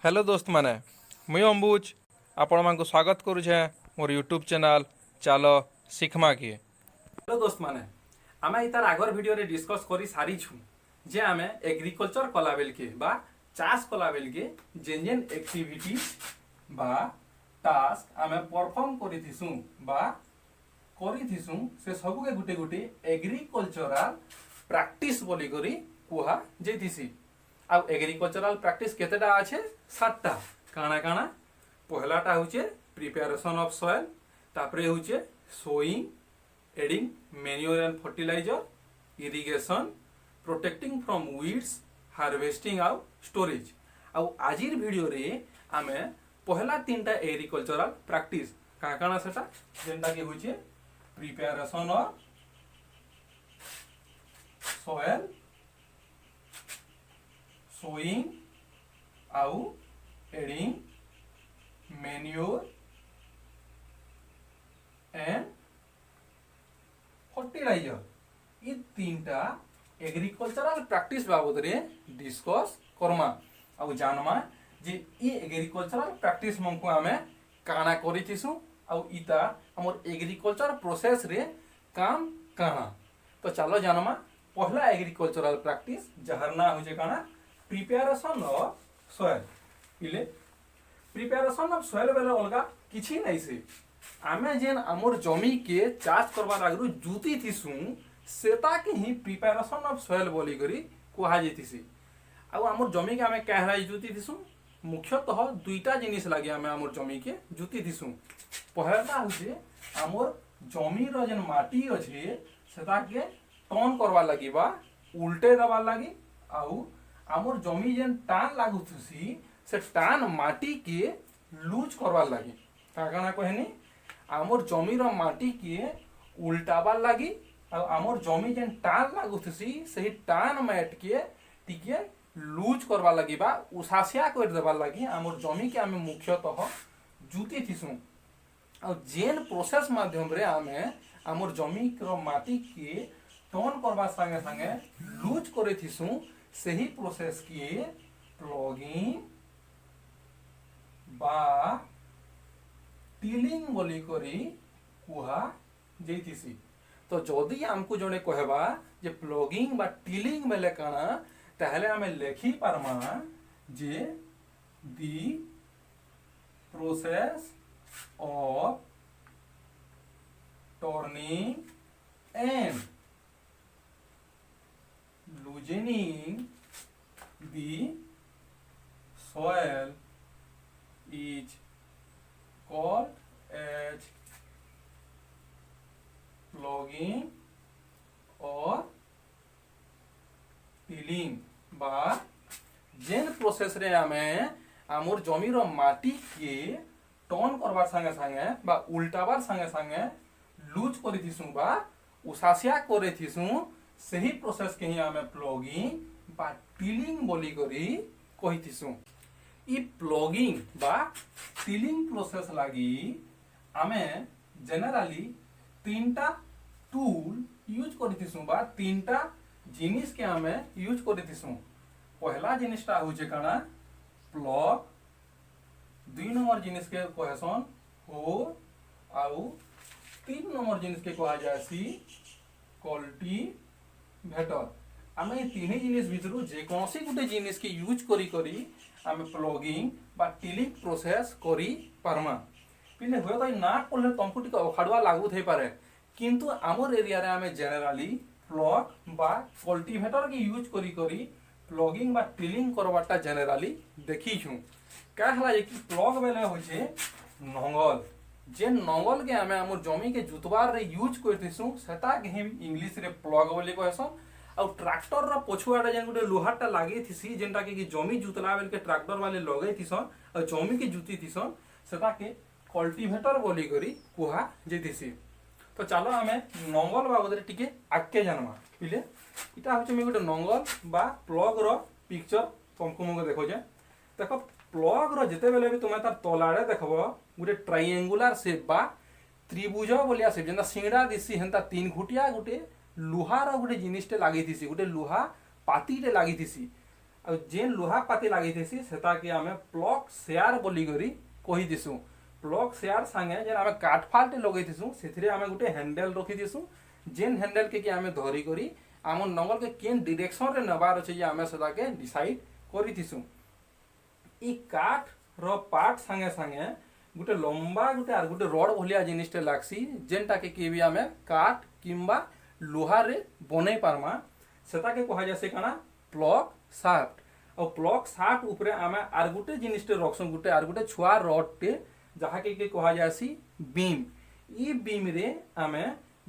Hello दोस्त माने मुई अंबुज आपण मानक स्वागत करुछे मोर यूट्यूब चैनल चालो शिखमा के। हेलो दोस्त माने आमे इतार आगर वीडियो रे डिस्कस करी सारी छु जे आमे एग्रीकल्चर कला बेल के बा चाष कला बेल के जेन जेन एक्टिविटी बा टास्क आमे परफॉर्म करिथिसु बा करिथिसु से सब के गुटे गुटे एग्रीकल्चरल प्रैक्टिस बोली करी कुहा जेतिसी। आउ एग्रीकल्चरल प्रैक्टिस केतेटा आछे 7टा काना काना पहलाटा होचे प्रिपरेशन ऑफ सॉइल, तापरे होचे sowing adding manure and fertiliser irrigation protecting from weeds harvesting आउ स्टोरेज। आउ आजिर वीडियो रे आमे पहला तीनटा एग्रीकल्चरल प्रैक्टिस काना काना सेटा जेंटा के होचे प्रिपरेशन ऑफ सॉइल सोइंग आउ एडिंग मैन्योर एंड फर्टिलाइजर ये तीनटा एग्रीकल्चरल प्रैक्टिस बाबद रे डिस्कस करमा आउ जानमा जे ये एग्रीकल्चरल प्रैक्टिस मंको आमे काना करिथिसु आउ इता हमर एग्रीकल्चर प्रोसेस रे काम काना। तो चलो जानमा पहला एग्रीकल्चरल प्रैक्टिस जहर ना होजे काना प्रिपरेशन ऑफ सॉइल। इले प्रिपरेशन ऑफ सॉइल बेले अलगा किछि नै से आमे जेन हमर जमी के चाष करबा लागरु जुती थिसु सेता के ही प्रिपरेशन ऑफ सॉइल बोली करी कुहा जेतिसी। आ हमर जमी के आमे कहरा जुती थिसु मुख्यतः दुईटा जिनिस लागि आमे हमर जमी के जुती थिसु। पहलाटा होचे हमर जमी रो जेन माटी अछि सेता के टर्न करबा लागि बा उल्टे दबा लागि आउ आमर जमी जेन टान लागुथुसी से टान माटी के लूज करवा लगी काना कहनी आमर जमी रो माटी के उल्टाबा लगी आमर जमी जेन टान लागुथुसी से टान मैट के टिके लूज करवा लगी बा उसासिया कर देबा लगी आमर जमी के आमे मुख्यतः जुती थिसु। आ जेन प्रोसेस माध्यम रे आमे आमर जमी रो माटी के टर्न करबा संगे संगे लूज करे थिसु सही प्रोसेस की प्लॉगिंग बा टिलिंग बोली करी कुहा जेतिसी। तो जदि हमको जने कहबा जे प्लॉगिंग बा टिलिंग बेले काना ताहले हमें लेखी पारमा जे the process of turning and loosening the soil is called as ploughing or tilling। बा जेन प्रोसेस रे आमे आमर जमी रो माटी के टर्न करबार संगे संगे बा उल्टाबार संगे संगे लूज करि थिसु बा उसासिया करे थिसु सही प्रोसेस के ही आमे प्लॉगिंग बा टिलिंग बोली करी कहिथिसु। ई प्लॉगिंग बा टिलिंग प्रोसेस लागि आमे जनरली तीनटा टूल यूज करिथिसु बा तीनटा जिनिस के आमे यूज करिथिसु। पहला जिनिसटा होचे काना प्लॉग, दुई नंबर जिनिस के कहसन हो आउ तीन नंबर जिनिस के कहा जासी कल्टी भेटर। आमे तीन जिनिस भितरु जे कोनसी गुटे जिनिस के यूज करी करी आमे प्लॉगिंग बा टिलिंग प्रोसेस करी पारमा। पिने होय त ना कोले तंकु टिक अखाडुआ लागु थई पारे किंतु आमर एरिया रे आमे जनरली प्लॉग बा कल्टीवेटर के यूज करी करी प्लॉगिंग बा टिलिंग करबाटा जनरली देखी छु। का हला जे कि प्लॉग बेले होचे नंगल जे नंगल के आमे हमर जमी के जुतबार रे यूज करथिसु सेता के हम इंग्लिश रे प्लॉग बोली कहसन। आ ट्रैक्टर रा पछुआडा जेन गुटे लोहाटा लागे थिसी जेंटा के जमी जुतला बेल के ट्रैक्टर वाले लगे थिसन आ जमी के जुती थिसन सेता के कल्टीवेटर बोली करी कुहा जेतिसी। तो चलो आमे नंगल बाबद रे टिके आके जानवा। पिले इटा होचे मे गुटे नंगल बा प्लॉग रो पिक्चर तुमको मगे देखो जे देखो प्लॉग रो जेते बेले भी तुमे तार तलाडे देखबो गुटे ट्रायंगुलर शेप बा त्रिभुज बोलिया शेप जेंता सिंगड़ा दिसी हेंता तीन घुटिया गुटे लुहार गुटे जिनिसटे लागि थिसी गुटे लुहा पातीटे लागि थिसी। ଆଉ ଯେନ୍ ଲୁହା ପାତି ଲାଗିଥିସି ସେଟାକେ ଆମେ ପ୍ଲକ୍ ସେୟାର ବୋଲିକରି କହିଦିସୁଁ। ପ୍ଲକ୍ ସେୟାର ସାଙ୍ଗେ ଯେନ୍ ଆମେ କାଠଫାଲଟେ ଲଗେଇଥିସୁଁ ସେଥିରେ ଆମେ ଗୋଟେ ହ୍ୟାଣ୍ଡେଲ ରଖିଦିସୁଁ। ଯେନ୍ ହ୍ୟାଣ୍ଡେଲକେ କି ଆମେ ଧରିକରି ଆମ ନଙ୍ଗଲକେ କେନ୍ ଡିରେକ୍ସନରେ ନେବାର ଅଛି ଯେ ଆମେ ସେଟାକେ ଡିସାଇଡ୍ କରିଥିସୁଁ। ଇ କାଠର ପାର୍ଟ ସାଙ୍ଗେ ସାଙ୍ଗେ ଗୋଟେ ଲମ୍ବା ଗୋଟେ ଆର୍ ଗୋଟେ ରଡ୍ ଭଳିଆ ଜିନିଷଟେ ଲାଗ୍ସି ଯେନ୍ଟାକେ କି ବି ଆମେ କାଠ କିମ୍ବା ଲୁହାରେ ବନେଇ ପାର୍ମା। ସେଟାକେ କୁହାଯାଏସି କାଣା ପ୍ଲକ୍ ସାଫ୍ଟ। ଆଉ ପ୍ଲକ୍ ସାଫ୍ଟ ଉପରେ ଆମେ ଆର୍ ଗୋଟେ ଜିନିଷଟେ ରଖସୁଁ ଗୋଟେ ଆର୍ ଗୋଟେ ଛୁଆ ରଡ୍ଟେ ଯାହାକେ କି କୁହାଯାଏସି ବିମ୍। ଇ ବିମ୍ରେ ଆମେ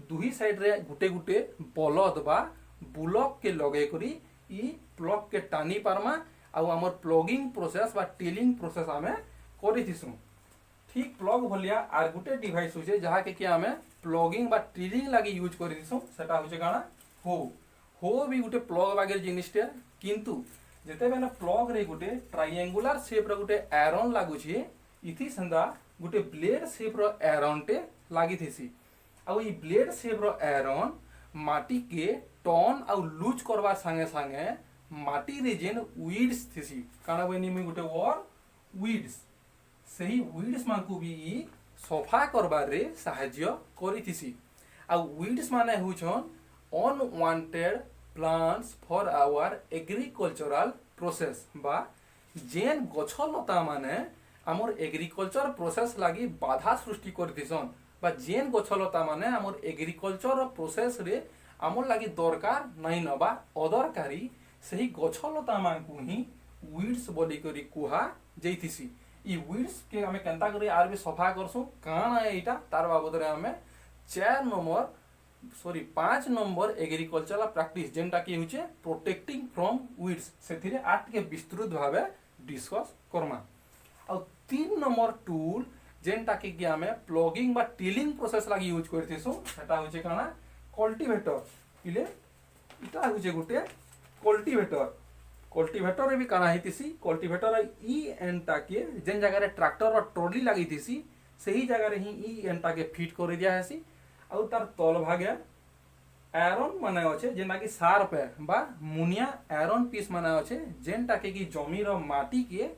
ଦୁହି ସାଇଡ୍ରେ ଗୋଟେ ଗୋଟେ ବଲଦ ବା ବୁଲକକେ ଲଗେଇକରି ଇ ପ୍ଲଗ୍କେ ଟାନି ପାର୍ମା ଆଉ ଆମର ପ୍ଲଗିଂ ପ୍ରୋସେସ୍ ବା ଟିଲିଂ ପ୍ରୋସେସ୍ ଆମେ କରିଥିସୁଁ। ଠିକ୍ ପ୍ଲଗ ଭଳିଆ ଆର୍ ଗୋଟେ डिवाइस होचे जहाके कि आमे प्लगिंग बा टिलिंग लागि यूज करिदिसु सेटा होचे काना हो। हो भी गोटे प्लग बागे जिनिसटे किंतु जेते बेले प्लग रे गोटे ट्रायंगुलर शेप रो गोटे आयरन लागुची इथि संदा गोटे ब्लेड शेप रो आयरन टे लागिथिसी। आ ई ब्लेड शेप रो आयरन माटी के टर्न आ लूज करबा संगे संगे माटी रे जेन वीड्स थिसी काना बनी में गोटे वर्ड वीड्स सही वीड्स मानकु भी सफा करबार रे साहाय्य करिथिसी। आ वीड्स माने होछन unwanted plants for our agricultural process बा जेन गछ लता माने हमर एग्रीकल्चर प्रोसेस लागि बाधा सृष्टि करथिसन बा जेन गछ लता माने हमर एग्रीकल्चर प्रोसेस रे हमर लागि दरकार नै नबा अदरकारी सही गछ लता मानकु ही वीड्स बोली करी कुहा जैथिसी। ई वीड्स के हमें केंता करी आर भी सफा करसु काना एटा तार बाबद रे हमें 5 नंबर एग्रीकल्चरल प्रैक्टिस जेंटा की होचे प्रोटेक्टिंग फ्रॉम वीड्स सेथिरे आट के विस्तृत भावे डिस्कस करमा। आ 3 नंबर टूल जेंटा की हमें प्लगिंग बा टिलिंग प्रोसेस लागि यूज करथिसु सेटा होचे काना कल्टीवेटर। इले इटा होचे गुटे कल्टीवेटर। कल्टीवेटर रे भी काना हेतिसी कल्टीवेटर ई एंटा के जेन जगह रे ट्रैक्टर रो ट्रॉली लागि थिसी सही जगह रे ही ई एंटा के फिट कर दिया हेसी। आ तार तल भागे आयरन माने अछि जेना कि शार्प बा मुनिया आयरन पीस माने अछि जेनटा के कि जमी रो माटी के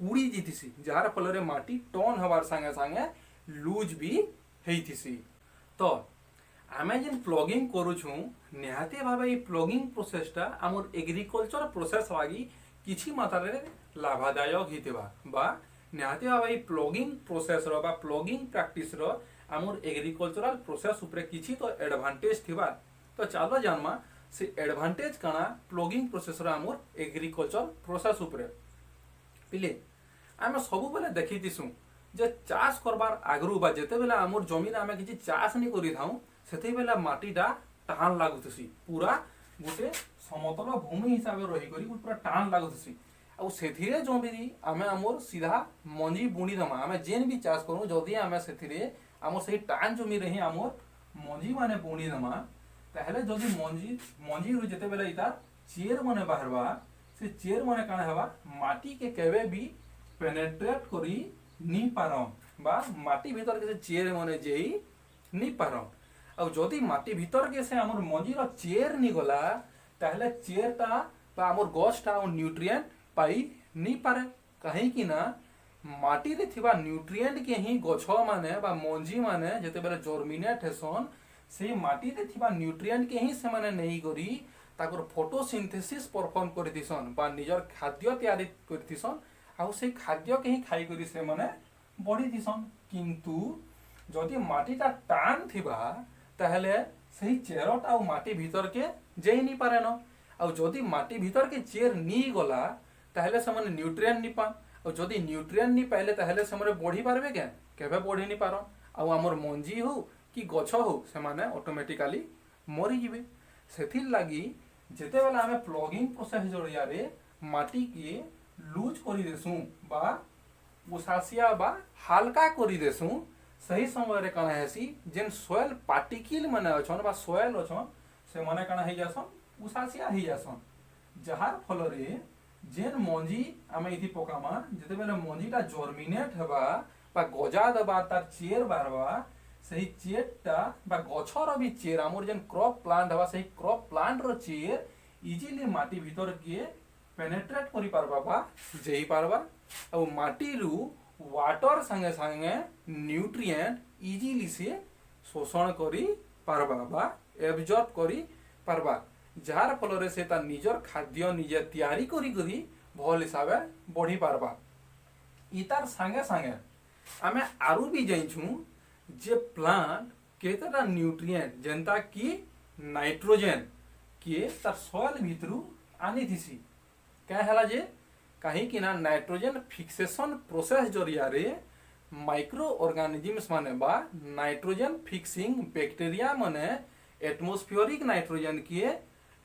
कुड़ी जितिसी जार फल रे माटी टर्न हबार संगे संगे लूज भी हेतिसी। तो आमे जेन प्लगिंग करूछु निहाते भाबे ई प्लगिंग प्रोसेसटा हमर एग्रीकल्चर प्रोसेस लागि किछि मात्रा रे लाभदायक हितेबा बा निहाते भाबे ई प्लगिंग प्रोसेस रो बा प्लगिंग प्रैक्टिस रो हमर एग्रीकल्चरल प्रोसेस ऊपर किछि तो एडवांटेज थिबा। तो चलो जानमा से एडवांटेज काना प्लगिंग प्रोसेस रो हमर एग्रीकल्चर प्रोसेस ऊपर पिले आमे सब बेले देखितिसु जे चाष करबार आगरु बा जेते बेले हमर जमीन आमे किछि चाष नि करि थाउ सेते बेले माटीटा टान लागुथसी पूरा गुटे समतल भूमि हिसाब रही करी पूरा टान लागुथसी। आ सेथिरे जमीन आमे हमर सीधा मंजी बुणी दमा आमे जेन भी चाष करू जदी आमे सेथिरे हमर सही टान जमी रे ही हमर मंजी माने बुणी दमा ताहले जदी मंजी रु जेते बेले इता चेर माने बाहरबा से चेर माने काना हेबा माटी के केबे भी पेनेट्रेट करी नी पारम बा माटी भीतर के चेर माने जेई नी पारम। आ जदी माटी भीतर के से हमर मंजी रो चेर नी गला ताहले चेरटा बा हमर गछटा न्यूट्रिएंट पाई नी पारे कहीं कि ना माटी रे थिबा न्यूट्रिएंट के ही गछ माने बा मंजी माने जेते बेले जर्मिनेट हेसन से माटी रे थिबा न्यूट्रिएंट के ही से माने नहीं करी ताकर फोटोसिंथेसिस परफॉर्म करथिसन बा निजर खाद्य तैयारी करथिसन आ से खाद्य के ही खाई करी से माने बढी दिसन। किंतु जदी माटीटा टान थिबा ताहले सही चेरट आ माटी भीतर के जेई नी पारे न आ जदी माटी भीतर के चेर नी गला ताहले से माने न्यूट्रिएंट नी पान और जदी न्यूट्रिएंट नी पाइले ताहले से माने बढ़ी पारबे के केबे बढ़ी नी पारन आ हमर मंजी हो कि गछ हो से माने ऑटोमेटिकली मरि जिवे। सेथिर लागि जेते बेला हमें प्लगिंग प्रोसेस जरिया रे माटी के लूज करी देसु बा उसासिया बा हल्का करी देसु सही समय रे काना हेसी जेन सोइल पार्टिकल माने अछन बा सोइल अछन से माने काना हे जासन उसासिया हे जासन जहार फल रे जेन मंजी आमे इथि पकामा जेते बेले मंजीटा जर्मिनेट हेबा बा गजा दबा तार चेर बारबा सही चेरटा बा गछर भी चेर हमर जेन क्रॉप प्लांट हेबा सही क्रॉप प्लांट रो चेर इजीली माटी भीतर के पेनेट्रेट करि पारबा बा जेई पारबा और माटी रु वाटर संगे संगे न्यूट्रिएंट इजीली से शोषण करि पारबा बा एब्जॉर्ब करि पारबा जार फल से ता निजर खाद्य निजे तैयारी करी करी भल हिसाब बढ़ी पारबा। इतार संगे संगे आमे आरु भी जाइछू जे प्लांट केतेटा न्यूट्रिएंट जेंता कि नाइट्रोजन के तार सॉइल भितरु आनी थिसी क्या हला जे कहीं कि ना नाइट्रोजन फिक्सेशन प्रोसेस जरिया रे माइक्रो ऑर्गेनिजम्स माने बा नाइट्रोजन फिक्सिंग बैक्टीरिया माने एटमॉस्फेरिक नाइट्रोजन के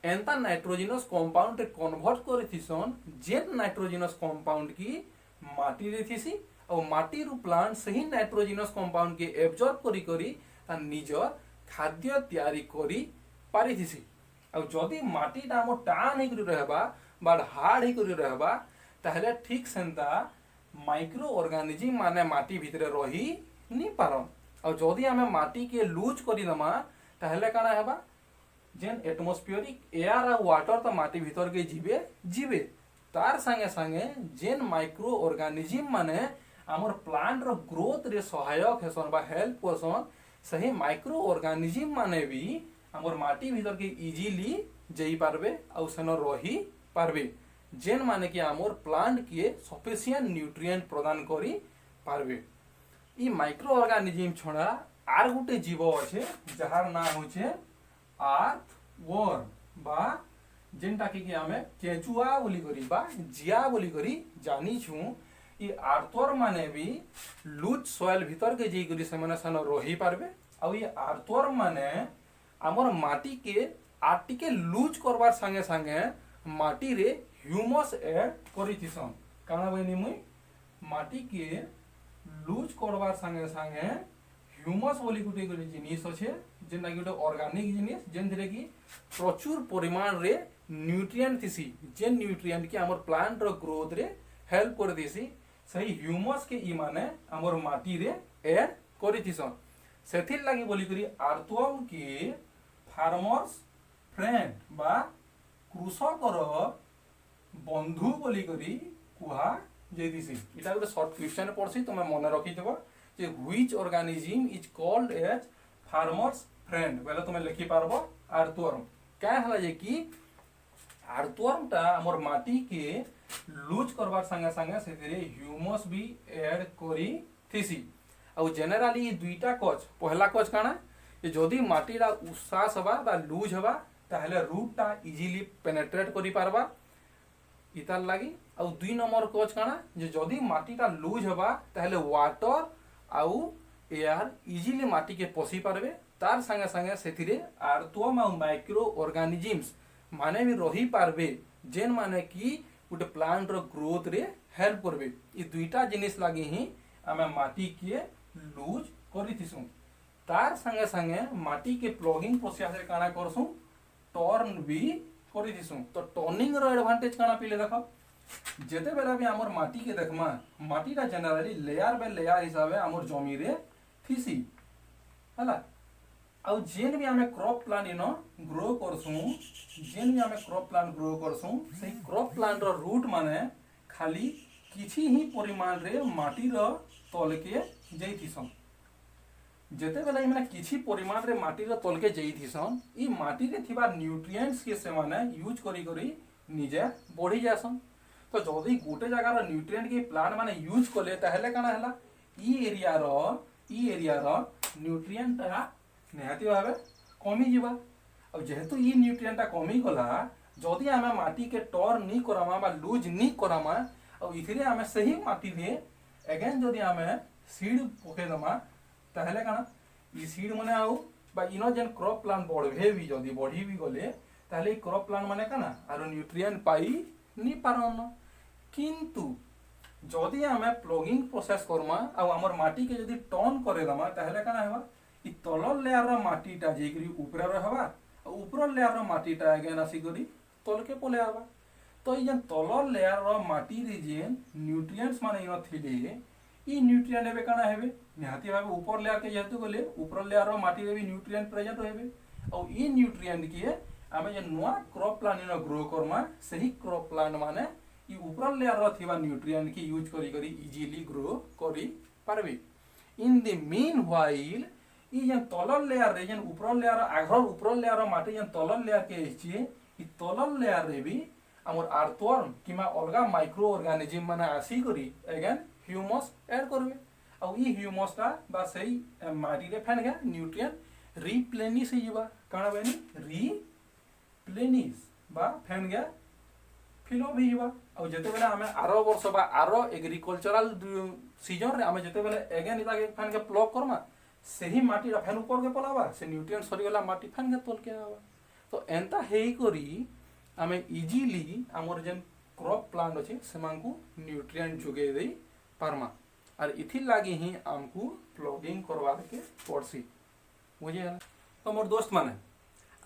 एंता नाइट्रोजिनस कंपाउंड रे कन्वर्ट करे थिसन जेन नाइट्रोजिनस कंपाउंड की माटी रे थिसी और माटी रु प्लांट सही नाइट्रोजिनस कंपाउंड के एब्जॉर्ब करी करी ता निजर खाद्य तैयारी करी पारी थिसी और जदी माटीटा हमर टान हे करी रहबा बा हार्ड हे करी रहबा ताहले ठीक सेंता माइक्रो ऑर्गेनिज्म माने माटी भितरे रही नी पारन और जदी हमें माटी के लूज करी दमा ताहले काना हेबा जेन एटमॉस्फेरिक एयर आ वाटर तो माटी भीतर के जीवे तार संगे संगे जेन माइक्रो ऑर्गेनिज्म माने हमर प्लांट रो ग्रोथ रे सहायक हेसन बा हेल्प करसन सही माइक्रो ऑर्गेनिज्म माने भी हमर माटी भीतर के इजीली जेई पारबे और सेन रही पारबे जेन माने कि हमर प्लांट के सफिशिएंट न्यूट्रिएंट प्रदान करी पारबे। ई माइक्रो ऑर्गेनिज्म छड़ा आर गुटे जीव अछि जहार नाम होचे आर्थवर्म बा जेनटा कि आमे केचुआ बोली करी बा जिया बोली करी जानी छु। ई आर्थवर्म माने भी लूज सॉइल भीतर के जेई करी से माने सन रही पारबे और ये आर्थवर्म माने हमर माटी के आटिके लूज करबार संगे संगे माटी रे ह्यूमस ऐड करी थिसन काना बनी मुई माटी के लूज करबार संगे संगे ह्यूमस बोली गुटे गुटे जिनिस अछि जेना कि गुटे ऑर्गेनिक जिनिस जेन धीरे कि प्रचुर परिमाण रे न्यूट्रिएंट थिसी जेन न्यूट्रिएंट के हमर प्लांट रो ग्रोथ रे हेल्प कर दिसी सही ह्यूमस के ई माने हमर माटी रे ऐड करी थिसन सेथिर लागि बोली करी आर्थवर्म के फार्मर्स फ्रेंड बा कृषकर बंधु बोली करी कुहा जेदिसी इटा गुटे शॉर्ट क्वेश्चन पड़सी तुमे मन रखी देबो जे which organism is called as farmers friend बेले तुमे लिखि पारबो आर्थवर्म क्या हला जे कि आर्थवर्म ता हमर माटी के लूज करबार संगे संगे सेतिरे ह्यूमस भी ऐड करी थिसी और जनरली दुईटा कोच पहला कोच काना जे जदी माटीरा उसास हबा बा लूज हबा ताहले रूट ता इजीली पेनेट्रेट करी पारबा इतार लागि और दुई नंबर कोच काना जे जदी माटीटा लूज हबा ताहले वाटर आउ एयर इजीली माटी के पसी पारबे तार संगे संगे सेथिरे आर्थवर्म और माइक्रो ऑर्गेनिजम्स माने भी रही पारबे जेन माने कि गुटे प्लांट रो ग्रोथ रे हेल्प करबे ई दुईटा जिनिस लागि ही आमे माटी के लूज करी थिसु तार संगे संगे माटी के प्लगिंग प्रोसेस रे काना करसु टर्न भी करी दिसु तो टर्निंग रो एडवांटेज काना पिले देखो जेते बेला भी हमर माटी के देखमा माटीटा जनरली लेयर बाय लेयर हिसाबे हमर जमी रे थिसी हला और जेन भी हमें क्रॉप प्लांट इनो ग्रो करसु जेन भी हमें क्रॉप प्लांट ग्रो करसु सही क्रॉप प्लांट रो रूट माने खाली किछि ही परिमाण रे माटी रो तल के जई थिसन जेते बेला माने किछि परिमाण रे माटी रो तल के जई थिसन ई माटी रे थिबा न्यूट्रिएंट्स के से माने यूज करी करी निजे बढ़ी जासन तो जदी गोटे जगह रो न्यूट्रिएंट के प्लांट माने यूज करले ताहले काना हला ई एरिया रो न्यूट्रिएंट ता निहाती भावे कमी जीवा और जेहेतु ई न्यूट्रिएंट ता कमी गला जदी हमें माटी के टर्न नी करामा बा लूज नी करामा और इथिरे हमें सही माटी रे अगेन जदी हमें सीड पके दमा ताहले काना ई सीड माने आउ बा इनो जेन क्रॉप प्लांट बढ़े भी जदी बढ़ी भी गले ताहले ई क्रॉप प्लांट माने काना आरो न्यूट्रिएंट पाई नी पारन किंतु जदी हमें प्लगिंग प्रोसेस करमा आ हमर माटी के जदी टर्न करे दमा ताहले काना हेबा ई तलर लेयर रो माटीटा जेकरी ऊपर रहबा ऊपर लेयर रो माटीटा अगेन आसी करी तल के पले आबा तो ई जेन तलर लेयर रो माटी रे जेन न्यूट्रिएंट्स माने इनो थिले ई न्यूट्रिएंट हेबे काना हेबे निहाती भाबे ऊपर लेयर के जेतु गले ऊपर लेयर रो माटी रे भी न्यूट्रिएंट प्रेजेंट रहबे और ई न्यूट्रिएंट के आमे जे नुआ crop plant in grow Karma सही क्रॉप प्लांट माने ई ऊपर लेयर रो थिबा न्यूट्रिएंट की यूज करी करी इजीली ग्रो करी पारबे। इन द मीन व्हाइल ई जे तलर लेयर रे जे ऊपर लेयर आघर ऊपर लेयर माटी जे तलर लेयर के इछि ई तलर लेयर रे भी हमर आर्थवर्म किमा अलगा माइक्रो ऑर्गेनिज्म माने आसी करी अगेन ह्यूमस ऐड करबे आ ई ह्यूमस ता बा सही माटी रे फेन गया न्यूट्रिएंट रिप्लेनिश हो जिबा काना बेनी रिप्लेनिश बा फेन गया फिलो भी जिबा आ जते बेला हमें आरो वर्ष बा आरो एग्रीकल्चरल सीजन रे हमें जते बेला अगेन इता के फेन के प्लग करमा सही माटी रा फेन ऊपर के पलावा से न्यूट्रिएंट सरी गला माटी फेन के तल के आवा तो एंता हेई करी हमें इजीली हमर जेन क्रॉप प्लांट अछि सेमांकु न्यूट्रिएंट जोगे देई पारमा और इथि लागी ही हमकु प्लगिंग करवार के पड़सी बुझे तो मोर दोस्त माने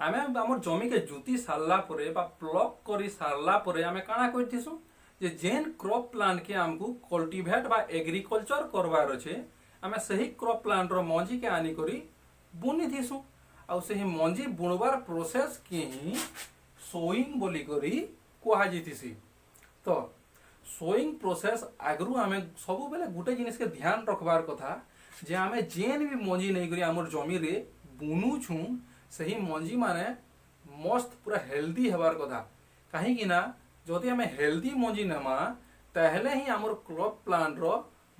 आमे हमर जमी के जुती सारला परे बा प्लग करी सारला परे आमे काना करथिसु जे जेन क्रॉप प्लांट के हमकु कल्टीवेट बा एग्रीकल्चर करवार अछि आमे सही क्रॉप प्लांट रो मंजी के आनी करी बुनी थिसु आ सही मंजी बुणवार प्रोसेस के ही सोइंग बोली करी कोहा जितिसी। तो सोइंग प्रोसेस आगरू आमे सब बेले गुटे जिनिस के ध्यान रखबार कथा जे आमे जेन भी मंजी नहीं करी हमर जमी रे बुनु छु सही मंजी माने मस्त पूरा हेल्दी हेबार कथा कहीं कि ना जदि हमें हेल्दी मंजी नेमा ताहले ही हमर क्रॉप प्लांट रो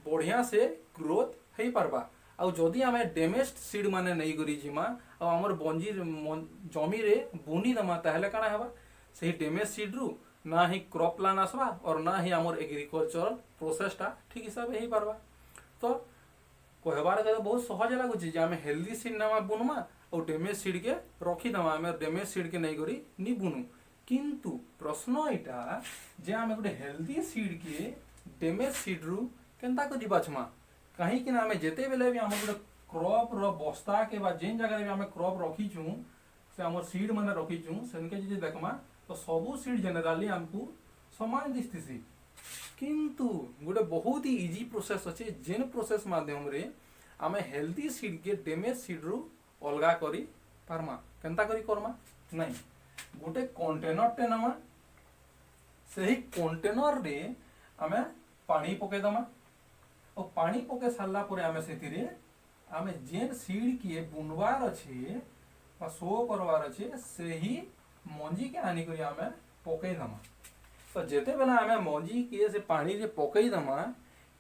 बढ़िया से ग्रोथ हेई पारबा आ जदि हमें डैमेज्ड सीड माने नहीं करी जिमा आ हमर बंजी जमी रे बुनी दमा ताहले काना हेबा सही डैमेज सीड रु ना ही क्रॉप प्लांट आसबा और ना ही हमर एग्रीकल्चरल प्रोसेसटा ठीक हिसाब हेई पारबा। तो कहबार के बहुत सहज लागुची जे हमें हेल्दी सीड नामा बुनमा और डैमेज सीड के रखी दमा हमें डैमेज सीड के नहीं करी नि बुनु किंतु प्रश्न एटा जे हमें गोटे हेल्दी सीड के डैमेज सीड रु केनता करि बाछमा कहीं कि ना हमें जेते बेले भी हमर गोटे क्रॉप रो बस्ता के बा जेन जगह भी हमें क्रॉप रखी छु से हमर सीड माने रखी छु सेनके जे देखमा तो सबू सीड जनरली हमको समान दिसतिसी किंतु गोटे बहुत ही इजी प्रोसेस अछि जेन प्रोसेस माध्यम रे हमें हेल्दी सीड के डैमेज सीड रु अलगा करी पारमा केनता करी करमा नहीं गोटे कंटेनर टे नमा सही कंटेनर रे हमें पानी पके दमा और पानी पके सारला परे हमें सेतिरे हमें जेन सीड के बुनवार अछि बा सो करवार अछि सेही मंजी के आनी करी हमें पके दमा तो जेते बेला हमें मंजी के से पानी रे पके दमा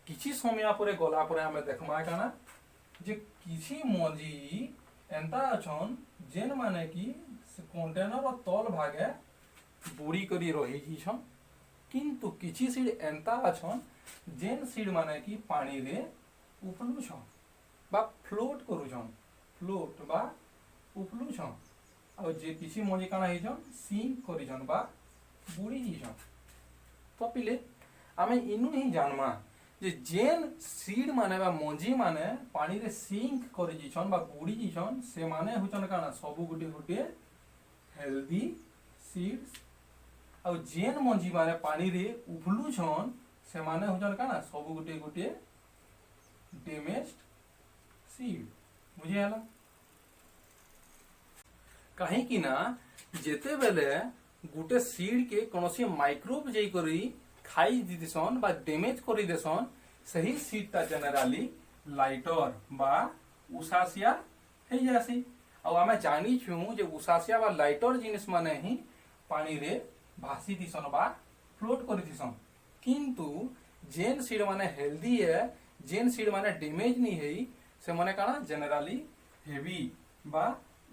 किछि समय परे गला परे हमें देखमा काना जे किछि मंजी एंता अछन जेन माने कि कंटेनर और तल भागे बुड़ी करी रही छन किंतु किछि सीड एंता अछन जेन सीड माने कि पानी रे उपलु छन बा फ्लोट करू छन फ्लोट बा उपलु छन और जे किछि मंजी काना हे छन सिंक करी छन बा बुड़ी ही छन। तो पिले आमे इनु ही जानमा जे जेन सीड माने बा मंजी माने पानी रे सिंक करी छन बा बुड़ी जी छन से माने हुचन काना सब गुटे गुटे हेल्दी सीड्स और जेन मंजी माने पानी रे उफलु छन से माने हुचन काना सब गुटे गुटे डैमेज्ड सीड बुझे हला कहीं कि ना जेते बेले गुटे सीड के कोनोसी माइक्रोब जई करी खाई दिदिसन बा डैमेज करी देसन सही सीड ता जनरली लाइटर बा उसासिया हे जासी और हमें जानी छु जे उसासिया बा लाइटर जिनिस माने ही पानी रे भासी दिसन बा फ्लोट करी दिसन किंतु जेन सीड माने हेल्दी है जेन सीड माने डैमेज नहीं है से माने काना जनरली हेवी बा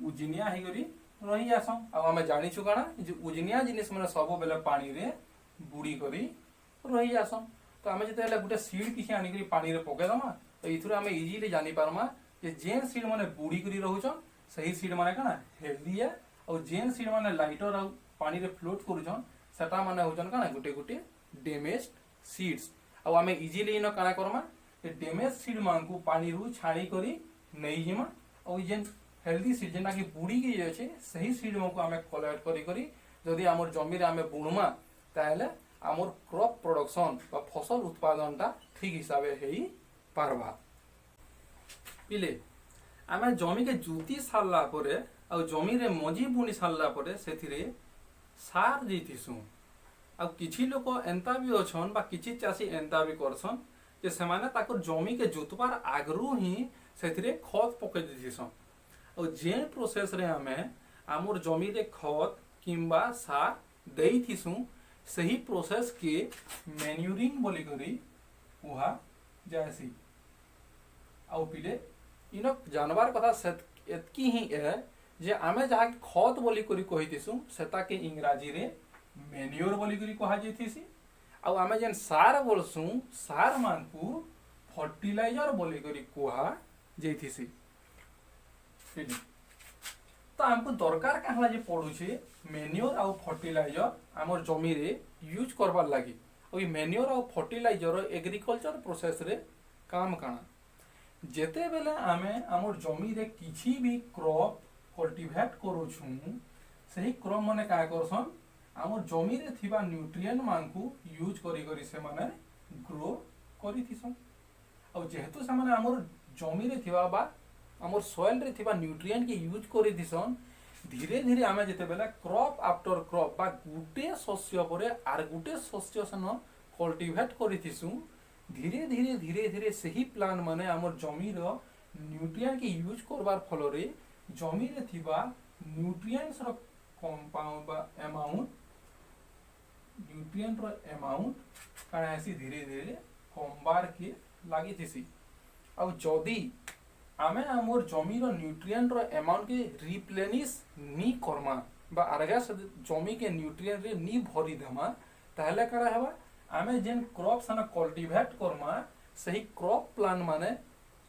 उजिनिया हे करी रही जासन आ हमें जानी छु काना जे उजिनिया जिनिस माने सब बेले पानी रे बुड़ी करी रही जासन। तो हमें जते हला गुटे सीड किछि आनी करी पानी रे पके दमा तो इथुरे हमें इजीली जानी पारमा जे जेन सीड माने बुड़ी करी रहउछन सही सीड माने काना हेल्दी है और जेन सीड माने लाइटर और पानी रे फ्लोट करूछन सेटा माने होछन काना गुटे गुटे डैमेज्ड सीड्स और हमें इजीली न काना करमा ए डैमेज सीड मानकु पानी रु छाड़ी करी नै जिमा और जेन हेल्दी सीड जेना कि बुड़ी के जे सही सीड मको हमें कलेक्ट करी करी जदि हमर जमी रे हमें बुणमा ताहले हमर क्रॉप प्रोडक्शन बा फसल उत्पादनटा ठीक हिसाबे हेई पारबा। पिले हमें जमी के जुती सारला परे ଆଉ ଜମିରେ ମଞ୍ଜି ବୁଣି ସାରିଲା ପରେ ସେଥିରେ ସାର ଦେଇଥିସୁଁ। ଆଉ କିଛି ଲୋକ ଏନ୍ତା ବି ଅଛନ୍ ବା କିଛି ଚାଷୀ ଏନ୍ତା ବି କରସନ୍ ଯେ ସେମାନେ ତାଙ୍କର ଜମିକେ ଜୋତବାର ଆଗରୁ ହିଁ ସେଥିରେ ଖତ ପକେଇ ଦେଇଥିସନ୍। ଆଉ ଯେ ପ୍ରୋସେସରେ ଆମେ ଆମର ଜମିରେ ଖତ କିମ୍ବା ସାର ଦେଇଥିସୁଁ ସେହି ପ୍ରୋସେସକେ ମ୍ୟାନ୍ୟୁରିଂ ବୋଲିକରି କୁହା ଯାଏସି। ଆଉ ପିଲେ ଇନ ଜାନବାର କଥା ଏତକି ହିଁ ଯେ ଆମେ ଯାହାକି ଖତ ବୋଲିକରି କହିଥିସୁଁ ସେଟାକେ ଇଂରାଜୀରେ ମ୍ୟାନ୍ୟୁର ବୋଲିକରି କୁହାଯାଇଥିସି। ଆଉ ଆମେ ଯେନ୍ ସାର ବୋଲସୁଁ ସାର ମାନଙ୍କୁ ଫର୍ଟିଲାଇଜର ବୋଲିକରି କୁହାଯାଇଥିସି। ତ ଆମକୁ ଦରକାର କାହା ଯେ ପଡୁଛେ ମ୍ୟାନ୍ୟୁର ଆଉ ଫର୍ଟିଲାଇଜର ଆମର ଜମିରେ यूज करवार लगी। और ये मैन्योर और फर्टिलाइजर एग्रीकल्चर प्रोसेस रे काम काना जेते बेले आमे हमर जमी रे किछि भी क्रॉप कल्टीवेट करूछु सही क्रॉप माने का करसन हमर जमी रे थिबा न्यूट्रिएंट मानकू यूज करी करी से माने ग्रो करी थिसन। और जेहेतु से माने हमर जमी रे थिबा बा हमर सॉइल रे थिबा न्यूट्रिएंट के यूज करी थिसन धीरे धीरे आमे जेते बेला क्रॉप आफ्टर क्रॉप बा गुटे शस्य परे आर गुटे शस्य सन कल्टीवेट करिथिसु धीरे धीरे धीरे धीरे सही प्लांट माने हमर जमी रो न्यूट्रिएंट के यूज करबार फल रे जमी रे थिबा न्यूट्रिएंट्स रो कंपाउंड बा अमाउंट न्यूट्रिएंट रो अमाउंट काना ऐसी धीरे धीरे कमबार के लागिथिसी। और जदी आमे हमर जमी रो न्यूट्रिएंट रो अमाउंट के रिप्लेनिश नी करमा बा आरगा जमी के न्यूट्रिएंट रे नी भरी देमा ताहले करा हेबा आमे जेन क्रॉप सन कल्टीवेट करमा सही क्रॉप प्लांट माने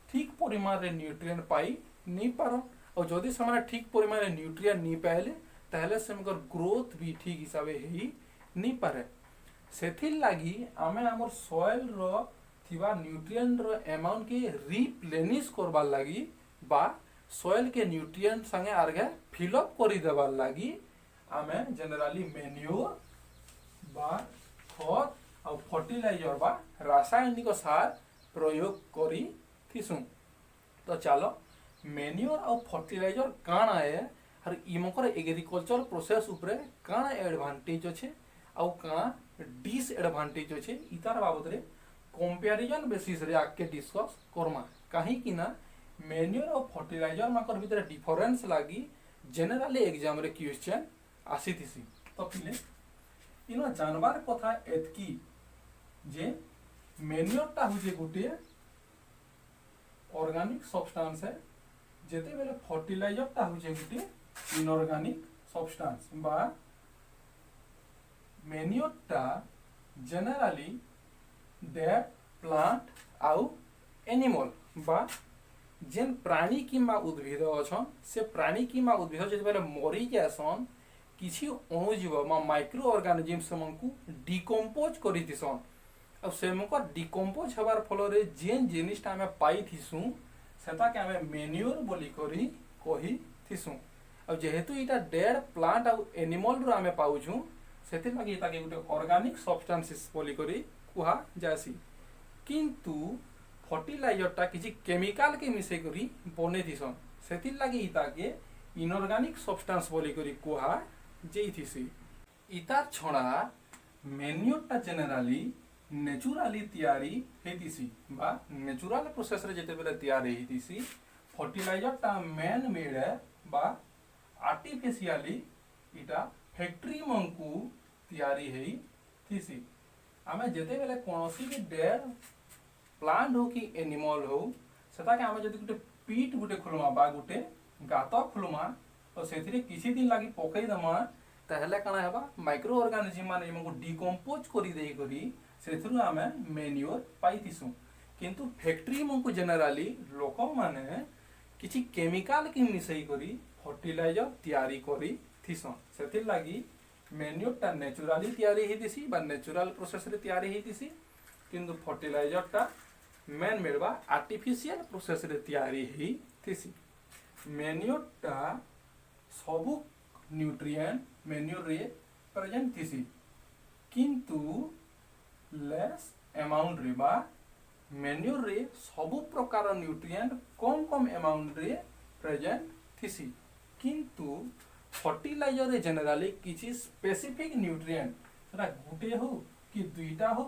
ठीक परिमाण रे न्यूट्रिएंट पाई नी पारन। और जदी समाने ठीक परिमाण रे न्यूट्रिएंट नी पाइले ताहले सेमकर ग्रोथ भी ठीक हिसाबे हेई नी पारे। सेथिर लागी आमे हमर सॉइल रो थिबा न्यूट्रिएंट रो अमाउंट के रिप्लेनिश करबार लागी बा सॉइल के न्यूट्रिएंट संगे आरगे फिलअप करी देबार लागी आमे जनरली मैन्योर बा खत और फर्टिलाइजर बा रासायनिक सार प्रयोग करी थिसुं। तो चलो मैन्योर और फर्टिलाइजर काना है और इमकर एग्रीकल्चर प्रोसेस उपरे काना एडवांटेज अछि और काना डिसएडवांटेज अछि इतार बाबत रे कंपैरिजन बेसिस रे आके डिस्कस करमा। काहे कि ना मैन्योर और फर्टिलाइजर माकर भीतर डिफरेंस लागी जनरली एग्जाम रे क्वेश्चन आसीथिसी। तो पिले इनो जानबार कथा एतकी जे मैन्योर ता हुजे गुटे ऑर्गेनिक सब्सटेंस है जेते बेले फर्टिलाइजर ता हुजे गुटे इनऑर्गेनिक सब्सटेंस बा मैन्योर ता जनरली दैट प्लांट आउ एनिमल बा जेन प्राणी किंबा उद्भिद अछन से प्राणी किंबा उद्भिद जेते बेले मरि जासन किछि अणुजीव मा माइक्रो ऑर्गेनिज्म समंकु डिकम्पोज करि दिसन। अब सेमकर डिकम्पोज हबार फल रे जेन जिनिसटा हमें पाई थिसु सेटा के हमें मैन्योर बोली करी कहि थिसु। अब जेहेतु इटा डेड प्लांट आउ एनिमल रो हमें पाउछु सेति लागि इटा के गुटे ऑर्गेनिक सब्सटेंसेस बोली करी कुहा जासी। किंतु फर्टिलाइजर टा किछि केमिकल के मिसे करी बने दिसन सेति लागि इटा के इनऑर्गेनिक सब्सटेंस बोली करी कुहा जेइथिसी। इतार छणा मैन्योर टा जनरली नेचुरली तैयारी हेतिसी बा नेचुरल प्रोसेस रे जेते बेले तैयारी हेतिसी। फर्टिलाइजर टा मैन मेड है बा आर्टिफिशियली इटा फैक्ट्री मंकु तैयारी हेई थिसी। आमे जेते बेले कोनोसी भी डेड प्लांट हो कि एनिमल हो सेटा के आमे जदि गुटे पीट गुटे खुलमा बा गुटे गात खुलमा और सेथिरे किछि दिन लागि पकई दमा ताहले काना हेबा माइक्रो ऑर्गेनिज्म माने इमको डिकम्पोज करी देई करी सेथिरु आमे मैन्योर पाइतिसु। किंतु फैक्ट्री मंकु जनरली लोक माने किछि केमिकल के मिसई करी फर्टिलाइजर तैयारी करी थिसन सेथिर लागि मैन्योर टा नेचुरली तैयारी हेतिसी बा नेचुरल प्रोसेस रे तैयारी हेतिसी। किंतु फर्टिलाइजर टा मैन मेड बा आर्टिफिशियल प्रोसेस रे तैयारी हेतिसी। मैन्योर टा सबु न्यूट्रिएंट मैन्योर रे प्रेजेंट थिसी किंतु लेस अमाउंट रे बा मैन्योर रे सबु प्रकार न्यूट्रिएंट कम कम अमाउंट रे प्रेजेंट थिसी। किंतु फर्टिलाइजर रे जनरली किसी स्पेसिफिक न्यूट्रिएंट सेटा गुटे हो कि दुईटा हो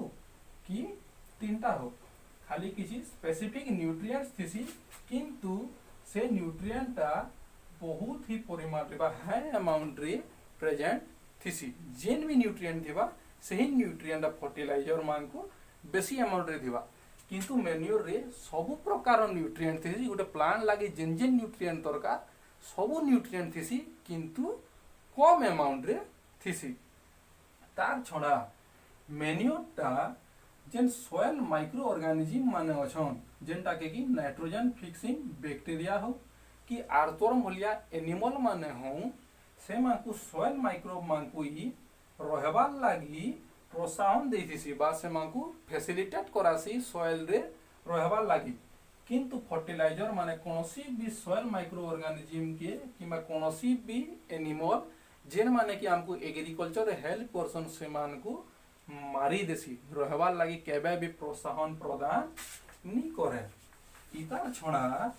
कि तीनटा हो खाली किसी स्पेसिफिक न्यूट्रिएंट्स थिसी किंतु से न्यूट्रिएंटटा बहुत ही परिमाण रे हाई अमाउंट रे प्रेजेंट थिसी जेन भी न्यूट्रिएंट थिबा सही न्यूट्रिएंट फर्टिलाइजर मान को बेसी अमाउंट रे थिबा किंतु मैन्योर रे सब प्रकार न्यूट्रिएंट थिसी गोटे प्लांट लागि जेन जेन न्यूट्रिएंट दरकार सब न्यूट्रिएंट थिसी किंतु कम अमाउंट रे थिसी तार छड़ा मैन्योरटा जेन सॉइल माइक्रो ऑर्गेनिज्म माने अछन जेनटा के कि नाइट्रोजन फिक्सिंग बैक्टीरिया हो कि आर्थोरम होलिया एनिमल माने हो से मानकु सॉइल माइक्रोब मानकु ही रहबार लागि प्रोत्साहन देथिसी बा से मानकु फैसिलिटेट करासी सॉइल रे रहबार लागि किंतु फर्टिलाइजर माने कोनोसी भी सॉइल माइक्रो ऑर्गेनिज्म के किबा कोनोसी भी एनिमल जेन माने कि हमको एग्रीकल्चर हेल्प पर्सन से मानकु मारी देसी रहबार लागि केबे भी प्रोत्साहन प्रदान नी करे इतार छणा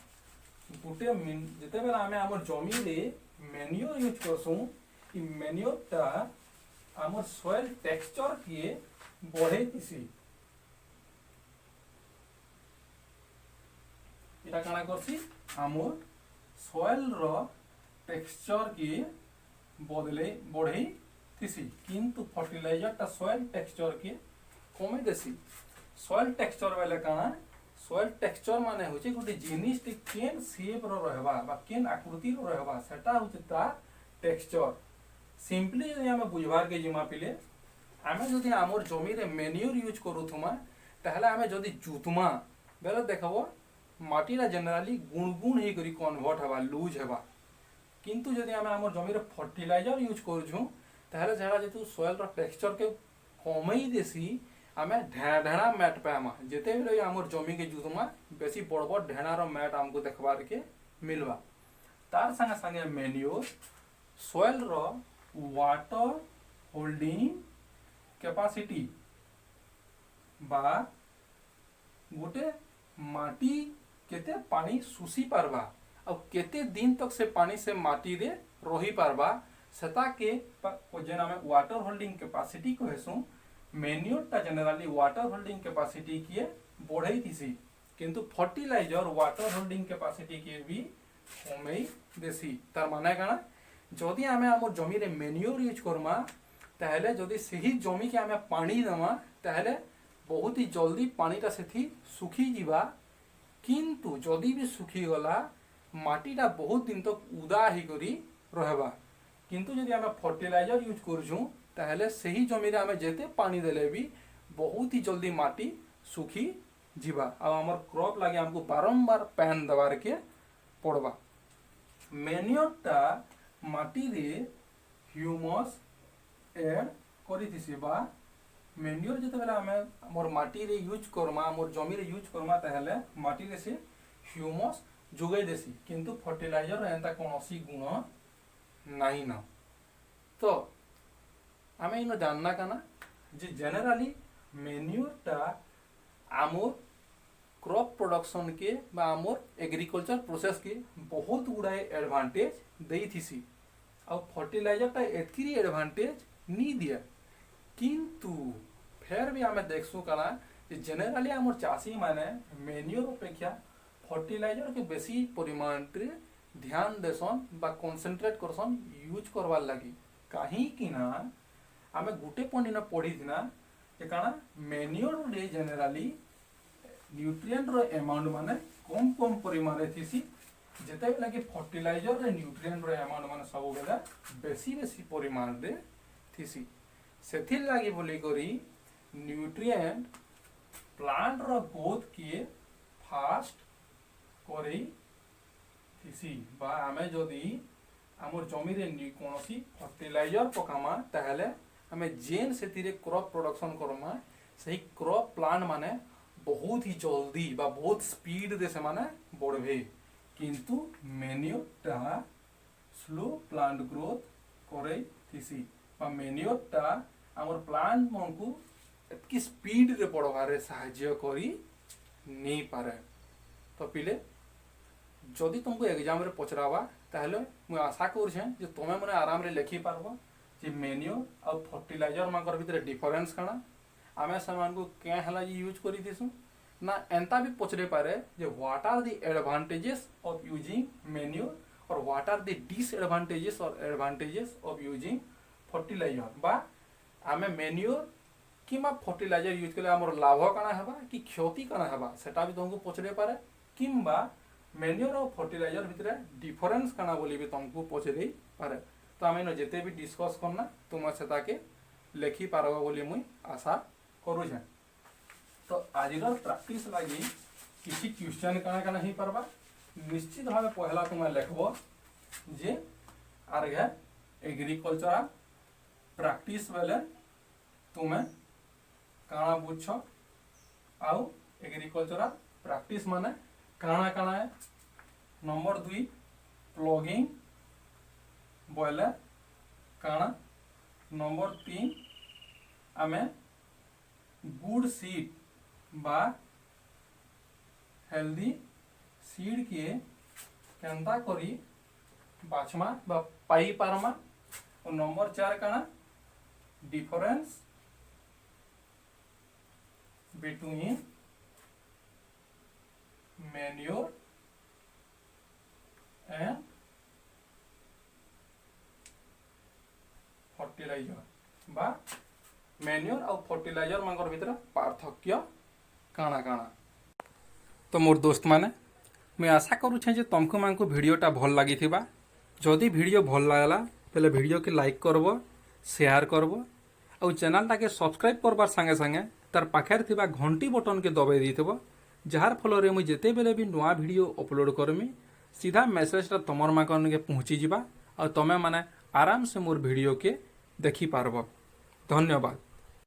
गुटे जेते बेला हमें हमर जमी रे मैन्योर यूज करसु इ मैन्योरटा हमर सॉइल टेक्सचर के बढ़े दिसी इटा काना करसी हमर सॉइल रो टेक्सचर के बदले बढ़े दिसी किंतु फर्टिलाइजर ता सॉइल टेक्सचर के कमे देसी सॉइल टेक्सचर वाले काना सॉइल टेक्सचर माने होचे गोटे जिनिस टी केन शेप रो रहबा बा केन आकृति रो रहबा सेटा होचे ता टेक्सचर सिंपली यदि हमें बुझबार के जिमा पिले हमें जदि हमर जमी रे मैन्योर यूज करूथुमा ताहले हमें जदि जुतमा बेले देखबो माटीरा जनरली गुण हे करी कन्वर्ट हवा लूज हवा किंतु जदि हमें हमर जमी रे फर्टिलाइजर यूज करूछु ताहले जरा जेतु सॉइल रो टेक्सचर के कमई देसी हमें ढेणा ढेणा मैट पामा जेते भी हमर जमी के जुतमा बेसी बड़ बड़ ढेणा रो मैट हमको देखबार के मिलवा तार संगे संगे मैन्योर सॉइल रो वाटर होल्डिंग कैपेसिटी बा गोटे माटी केते पानी सुसी पारबा और केते दिन तक से पानी से माटी रे रही पारबा सेता के जेना में वाटर होल्डिंग कैपेसिटी कहसु मैन्योर ता जनरली वाटर होल्डिंग कैपेसिटी के बढ़ई दिसी किंतु फर्टिलाइजर वाटर होल्डिंग कैपेसिटी के भी कमई देसी तार माने काना जदि आमे हमर जमी रे मैन्योर यूज करमा ताहले जदि सही जमी के आमे पानी दमा ताहले बहुत ही जल्दी पानीटा सेथि सुखी जीवा किंतु जदि भी सुखी गला माटीटा बहुत दिन तक उदा ही करी रहबा किंतु जदि आमे फर्टिलाइजर यूज करछु ताहले सही जमी रे आमे जेते पानी देले भी बहुत ही जल्दी माटी सुखी जीवा आ हमर क्रॉप लागे हमको बारंबार पैन दबार के पड़बा मैन्योरटा माटी रे ह्यूमस ऐड करिथिसी बा मैन्योर जते बेला हमें हमर माटी रे यूज करमा हमर जमी रे यूज करमा ताहले माटी रे से ह्यूमस जोगाई देसी किंतु फर्टिलाइजर एंता कोनोसी गुण नाही ना तो हमें इनो जानना काना जे जनरली मैन्योरटा आमर क्रॉप प्रोडक्शन के बा आमर एग्रीकल्चर प्रोसेस के बहुत गुड़ाए एडवांटेज देथिसी और फर्टिलाइजर ता एतकी एडवांटेज नी दिया किंतु फिर भी हमें देखसु काना जे जनरली आमर चासी माने मैन्योर अपेक्षा फर्टिलाइजर के बेसी परिमाण रे ध्यान देसन बा कंसंट्रेट करसन यूज करवार लागि काहे कि ना हमें गुटे पॉइंट न पढ़ी थिना जे काना मैन्योर रे जनरली न्यूट्रिएंट रो अमाउंट माने कम कम परिमाण रे थिसी जेते लागि फर्टिलाइजर रे न्यूट्रिएंट रो अमाउंट माने सब बेला बेसी बेसी परिमाण रे थिसी सेथिर लागि बोली करी न्यूट्रिएंट प्लांट रो ग्रोथ के फास्ट करी थिसी बा हमें जदी हमर जमी रे कोनोसी फर्टिलाइजर पकामा ताहले हमें जेन सेतिरे क्रॉप प्रोडक्शन करमा सही क्रॉप प्लांट माने बहुत ही जल्दी बा बहुत स्पीड दे से माने बढ़वे किंतु मैन्योरटा स्लो प्लांट ग्रोथ करे थिसी बा मैन्योरटा हमर प्लांट मनकु एतकी स्पीड रे बढ़वारे सहाय्य करी नहीं पारे तो पिले जदि तुमको एग्जाम रे पचरावा ताहले मुझे आशा करुछे जे तुमे मैंने आराम रे लिखि पारबो जे मेन्योर और फर्टिलाइजर मानकर भितर डिफरेंस काना आमे समान को क्या हला यूज करी दिसु ना एंता भी पचरे पारे जे what are the advantages of using manure or what are the disadvantages or advantages of using fertiliser बा आमे मेन्योर किंबा फर्टिलाइजर यूज कले हमर लाभ काना हेबा कि क्षति काना हेबा सेटा भी तुमको पचरे पारे किंबा मेन्योर और फर्टिलाइजर भितर डिफरेंस काना बोली भी तुमको पचरे पारे तो आमे न जेते भी डिस्कस करना तुम सेता के लिखि पारबो बोली मुई आशा करूछे। तो आजिर प्रैक्टिस लगी किसी क्वेश्चन काना काना ही पारबा निश्चित भाव पहला तुम लिखब जे आर्घे एग्रीकल्चर प्रैक्टिस बेले तुम्हें काना बुझ आउ एग्रीकल्चर प्रैक्टिस माने काना काना है। नंबर 2 प्लगिंग बोले काना। नंबर 3 आमे गुड सीड बा हेल्दी सीड के केंता करी बाछमा बा पाई पारमा। और नंबर 4 काना difference between manure and fertiliser बा मैन्योर और फर्टिलाइजर मानकर भीतर पार्थक्य काना काना। तो मोर दोस्त माने मैं आशा करुछे जे तुमको मानको वीडियोटा भल लगी थिबा। जदि वीडियो भल लागला पहले वीडियो के लाइक करबो शेयर करबो और चैनलटा के सब्सक्राइब करबार संगे संगे तार पाखर थिबा घंटी बटन के दबाई देथिबो जार फल रे मुझे जेते बेले भी नवा वीडियो अपलोड करमी सीधा मेसेजटा तमर माकन के पहुँची जिबा और तमे माने आराम से मोर वीडियो के देखि पारबो। धन्यवाद।